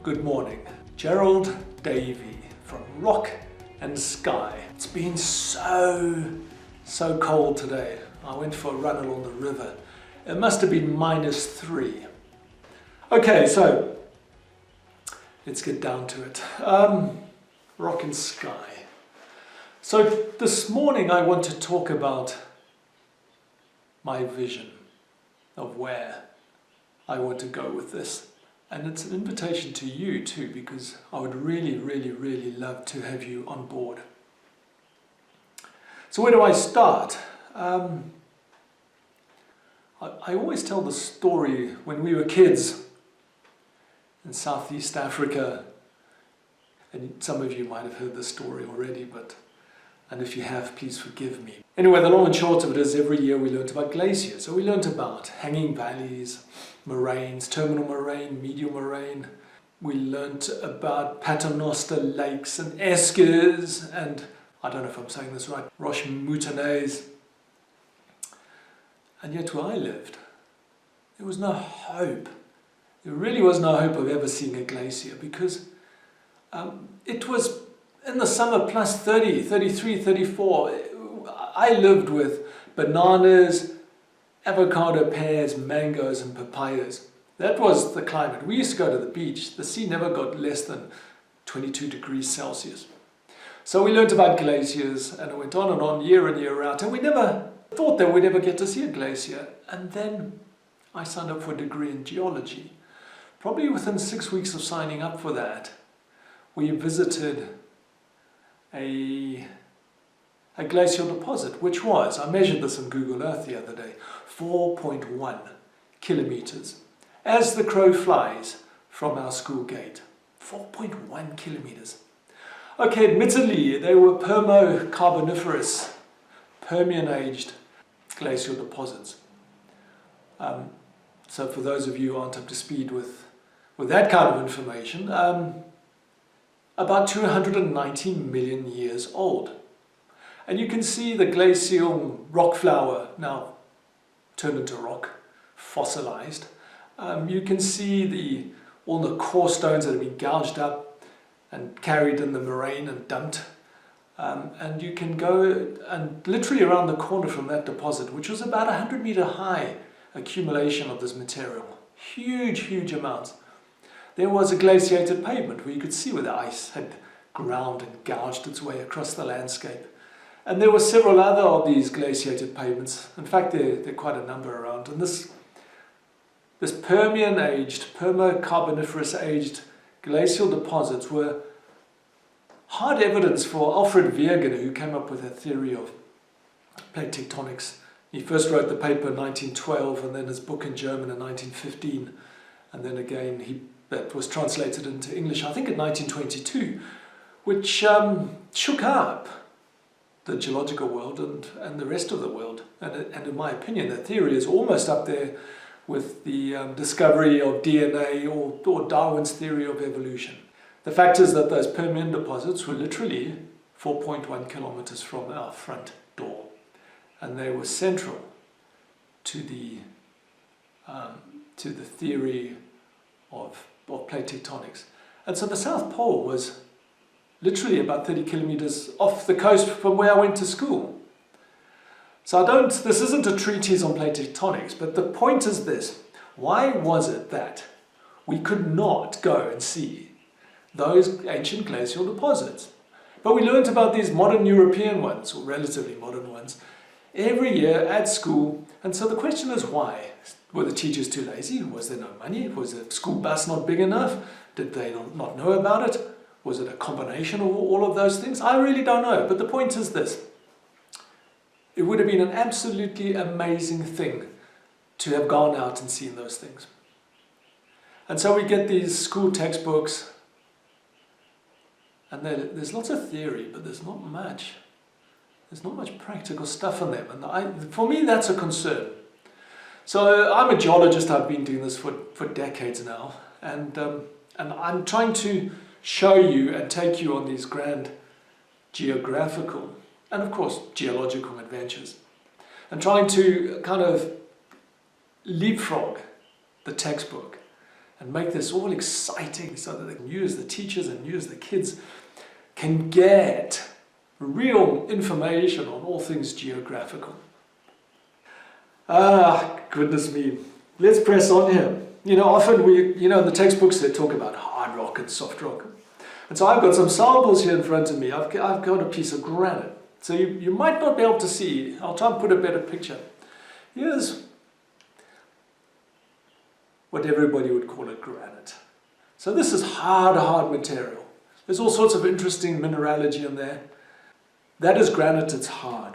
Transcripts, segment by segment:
Good morning. Gerald Davie from Rock and Sky. It's been so cold today. I went for a run along the river. It must have been -3. Okay, so let's get down to it. Rock and Sky. So this morning I want to talk about my vision of where I want to go with this. And it's an invitation to you too, because I would really love to have you on board. So where do I start? I always tell the story when we were kids in Southeast Africa, and some of you might have heard this story already, and if you have, please forgive me. Anyway, the long and short of it is every year we learnt about glaciers. So we learnt about hanging valleys, moraines, terminal moraine, medial moraine. We learnt about paternoster lakes and eskers, and I don't know if I'm saying this right, roches moutonnées. And yet where I lived, there was no hope. There really was no hope of ever seeing a glacier, because it was in the summer plus 30, 33, 34. I lived with bananas, avocado, pears, mangoes and papayas. That was the climate. We used to go to the beach. The sea never got less than 22 degrees Celsius. So we learned about glaciers, and it went on year in, year out, and we never thought that we'd ever get to see a glacier. And then I signed up for a degree in geology. Probably within 6 weeks of signing up for that, we visited a glacial deposit, which was, I measured this on Google Earth the other day, 4.1 kilometers. As the crow flies from our school gate, 4.1 kilometers. Okay, admittedly, they were Permo-Carboniferous, Permian-aged glacial deposits. So for those of you who aren't up to speed with that kind of information, about 290 million years old. And you can see the glacial rock flour now turned into rock, fossilized. You can see all the core stones that have been gouged up and carried in the moraine and dumped. And you can go and literally around the corner from that deposit, which was about 100-meter high accumulation of this material. Huge amounts. There was a glaciated pavement where you could see where the ice had ground and gouged its way across the landscape. And there were several other of these glaciated pavements. In fact, there are quite a number around. And this Permian-aged, Permo-Carboniferous-aged glacial deposits were hard evidence for Alfred Wegener, who came up with a theory of plate tectonics. He first wrote the paper in 1912, and then his book in German in 1915. And then again, that was translated into English, I think in 1922, which shook up the geological world and the rest of the world. And in my opinion, that theory is almost up there with the discovery of DNA or Darwin's theory of evolution. The fact is that those Permian deposits were literally 4.1 kilometers from our front door. And they were central to the theory of plate tectonics. And so the South Pole was literally about 30 kilometers off the coast from where I went to school. So this isn't a treatise on plate tectonics, but the point is this: why was it that we could not go and see those ancient glacial deposits? But we learned about these modern European ones, or relatively modern ones, every year at school. And so the question is why? Were the teachers too lazy? Was there no money? Was the school bus not big enough? Did they not know about it? Was it a combination of all of those things? I really don't know. But the point is this: it would have been an absolutely amazing thing to have gone out and seen those things. And so we get these school textbooks, and there's lots of theory, but there's not much. There's not much practical stuff in them. And for me, that's a concern. So I'm a geologist. I've been doing this for decades now. And And I'm trying to show you and take you on these grand geographical and of course geological adventures, and trying to kind of leapfrog the textbook and make this all exciting so that you as the teachers and you as the kids can get real information on all things geographical. Ah, goodness me. Let's press on here. You know, often in the textbooks they talk about hard rock and soft rock. And so I've got some samples here in front of me. I've got a piece of granite. So you might not be able to see. I'll try and put a better picture. Here's what everybody would call a granite. So this is hard material. There's all sorts of interesting mineralogy in there. That is granite, it's hard.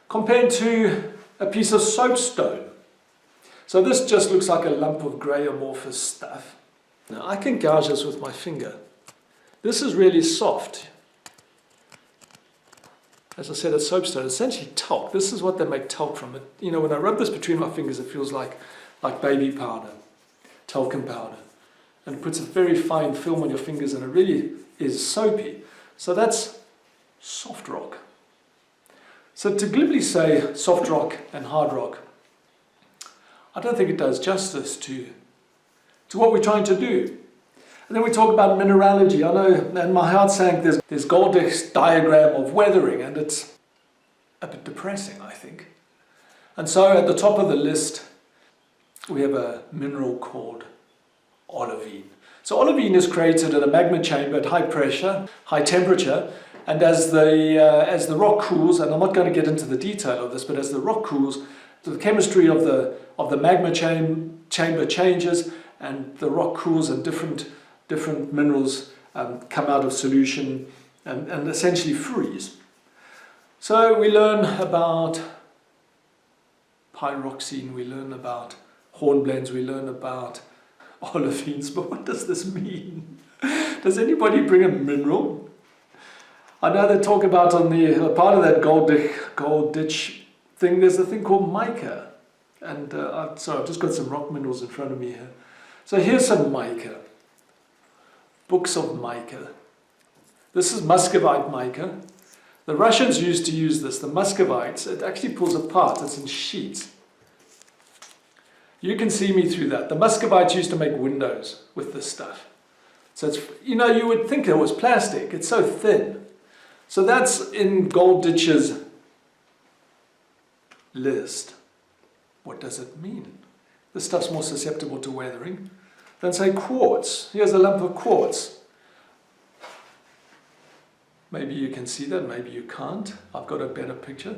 Compared to a piece of soapstone. So this just looks like a lump of grey amorphous stuff. Now I can gouge this with my finger. This is really soft. As I said, it's soapstone, essentially talc. This is what they make talc from. It, you know, when I rub this between my fingers, it feels like baby powder, talcum powder. And it puts a very fine film on your fingers and it really is soapy. So that's soft rock. So to glibly say soft rock and hard rock, I don't think it does justice to what we're trying to do. And then we talk about mineralogy. I know, and my heart sank, there's Golddich's diagram of weathering, and it's a bit depressing, I think. And so at the top of the list, we have a mineral called olivine. So olivine is created in a magma chamber at high pressure, high temperature, and as the rock cools, and I'm not going to get into the detail of this, but as the rock cools, the chemistry of the magma chamber changes, and the rock cools, and different minerals come out of solution and essentially freeze. So we learn about pyroxene, we learn about hornblends, we learn about olivines, but what does this mean? Does anybody bring a mineral? I know they talk about on the part of that Golddich thing, there's a thing called mica. And sorry, I've just got some rock minerals in front of me here. So here's some mica. Books of mica. This is muscovite mica. The Russians used to use this, the muscovites. It actually pulls apart, it's in sheets. You can see me through that. The muscovites used to make windows with this stuff. So it's, you know, you would think it was plastic, it's so thin. So that's in Golddich's list. What does it mean? This stuff's more susceptible to weathering than, say, quartz. Here's a lump of quartz. Maybe you can see that, maybe you can't. I've got a better picture.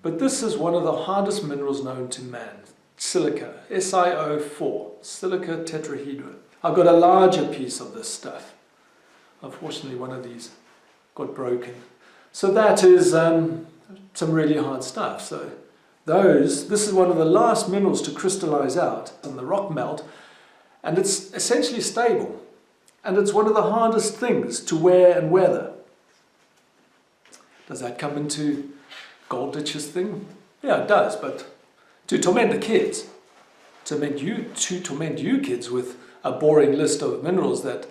But this is one of the hardest minerals known to man. Silica, SiO4, silica tetrahedra. I've got a larger piece of this stuff. Unfortunately, one of these got broken. So that is some really hard stuff. So this is one of the last minerals to crystallize out in the rock melt, and it's essentially stable. And it's one of the hardest things to wear and weather. Does that come into Golddich's thing? Yeah, it does, but to torment the kids, to torment you kids with a boring list of minerals that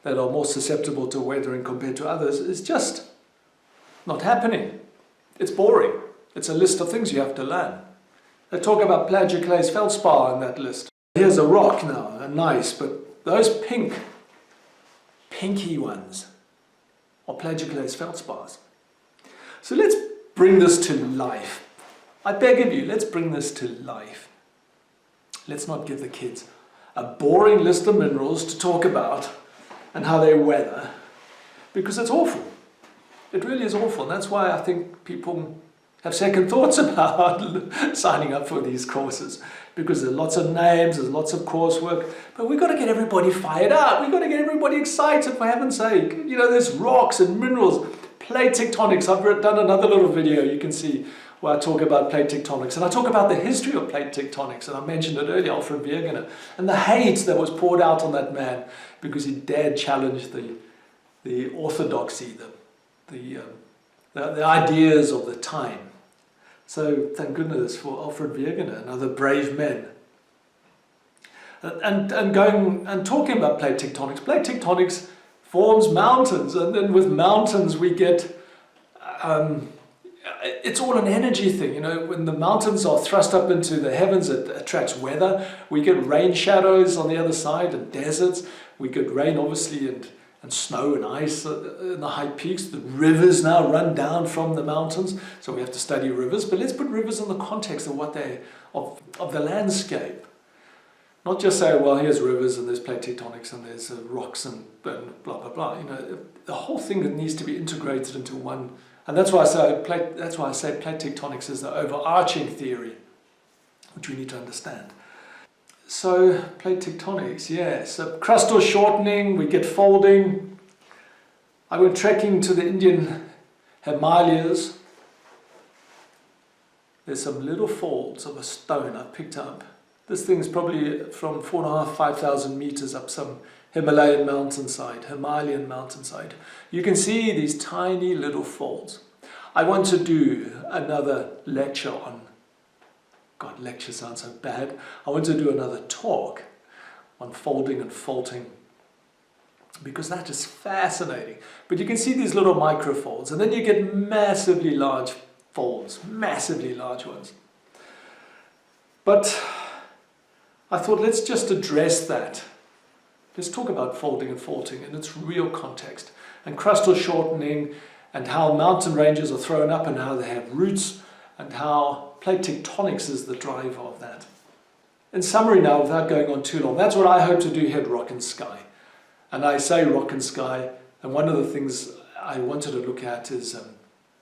are more susceptible to weathering compared to others is just not happening. It's boring. It's a list of things you have to learn. They talk about plagioclase feldspar in that list. Here's a rock now, a nice, but those pinky ones are plagioclase feldspars. So let's bring this to life. I beg of you, let's bring this to life. Let's not give the kids a boring list of minerals to talk about and how they weather, because it's awful. It really is awful. And that's why I think people have second thoughts about signing up for these courses, because there's lots of names, there's lots of coursework, but we've got to get everybody fired up. We've got to get everybody excited, for heaven's sake. You know, there's rocks and minerals, plate tectonics. I've done another little video you can see where I talk about plate tectonics, and I talk about the history of plate tectonics, and I mentioned it earlier, Alfred Wegener, and the hate that was poured out on that man because he dared challenge the orthodoxy, the ideas of the time. So thank goodness for Alfred Wegener and other brave men. and going and talking about plate tectonics. Plate tectonics forms mountains, and then with mountains we get, it's all an energy thing. You know, when the mountains are thrust up into the heavens, it attracts weather. We get rain shadows on the other side and deserts. We get rain, obviously, and snow and ice in the high peaks. The rivers now run down from the mountains, so we have to study rivers. But let's put rivers in the context of what they of the landscape. Not just say, well, here's rivers and there's plate tectonics and there's rocks and blah blah blah. You know, the whole thing that needs to be integrated into one. And that's why I say plate tectonics is the overarching theory, which we need to understand. So plate tectonics, yes. So crustal shortening, we get folding. I went trekking to the Indian Himalayas. There's some little folds of a stone I picked up. This thing is probably from 4,500 to 5,000 meters up some Himalayan mountainside. You can see these tiny little folds. I want to do another lecture on, God, lecture sounds so bad. I want to do another talk on folding and faulting, because that is fascinating. But you can see these little microfolds, and then you get massively large folds, massively large ones. But I thought, let's just address that. Let's talk about folding and faulting in its real context, and crustal shortening, and how mountain ranges are thrown up and how they have roots, and how plate tectonics is the driver of that. In summary now, without going on too long, that's what I hope to do here at Rock and Sky. And I say Rock and Sky, and one of the things I wanted to look at is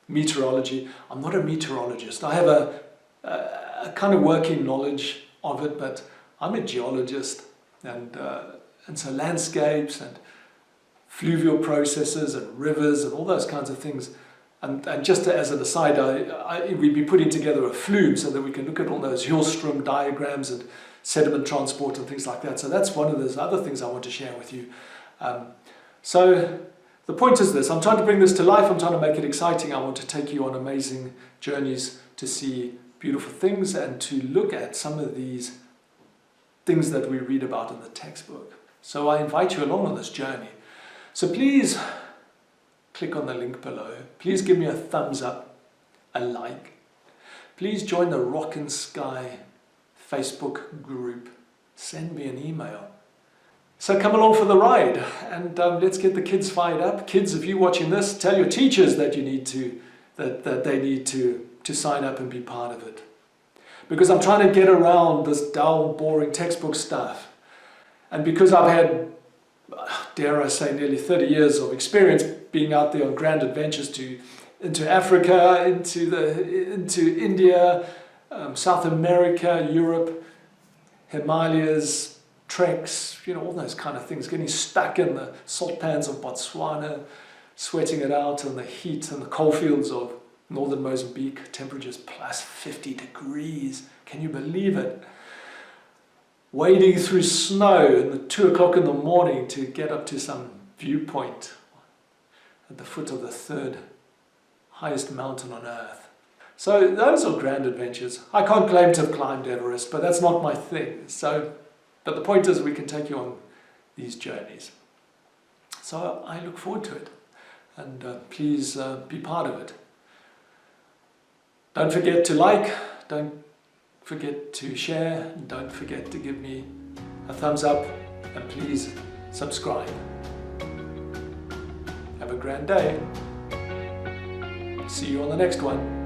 meteorology. I'm not a meteorologist. I have a kind of working knowledge of it, but I'm a geologist, and so landscapes and fluvial processes and rivers and all those kinds of things. And just as an aside, we'd be putting together a flume so that we can look at all those Hillstrom diagrams and sediment transport and things like that. So that's one of those other things I want to share with you. So the point is this: I'm trying to bring this to life. I'm trying to make it exciting. I want to take you on amazing journeys to see beautiful things and to look at some of these things that we read about in the textbook. So I invite you along on this journey. So please click on the link below. Please give me a thumbs up, a like. Please join the Rock and Sky Facebook group. Send me an email. So come along for the ride, and let's get the kids fired up. Kids, if you're watching this, tell your teachers that you need to, that they need to sign up and be part of it. Because I'm trying to get around this dull, boring textbook stuff. And because I've had, dare I say, nearly 30 years of experience being out there on grand adventures into Africa, into India, South America, Europe, Himalayas, treks, you know, all those kind of things, getting stuck in the salt pans of Botswana, sweating it out in the heat and the coalfields of northern Mozambique, temperatures plus 50 degrees. Can you believe it? Wading through snow in the 2 o'clock in the morning to get up to some viewpoint at the foot of the 3rd highest mountain on earth. So those are grand adventures. I can't claim to have climbed Everest, but that's not my thing. But the point is, we can take you on these journeys. So I look forward to it, and please be part of it. Don't forget to like, don't forget to share, and don't forget to give me a thumbs up, and please subscribe. Have a grand day. See you on the next one.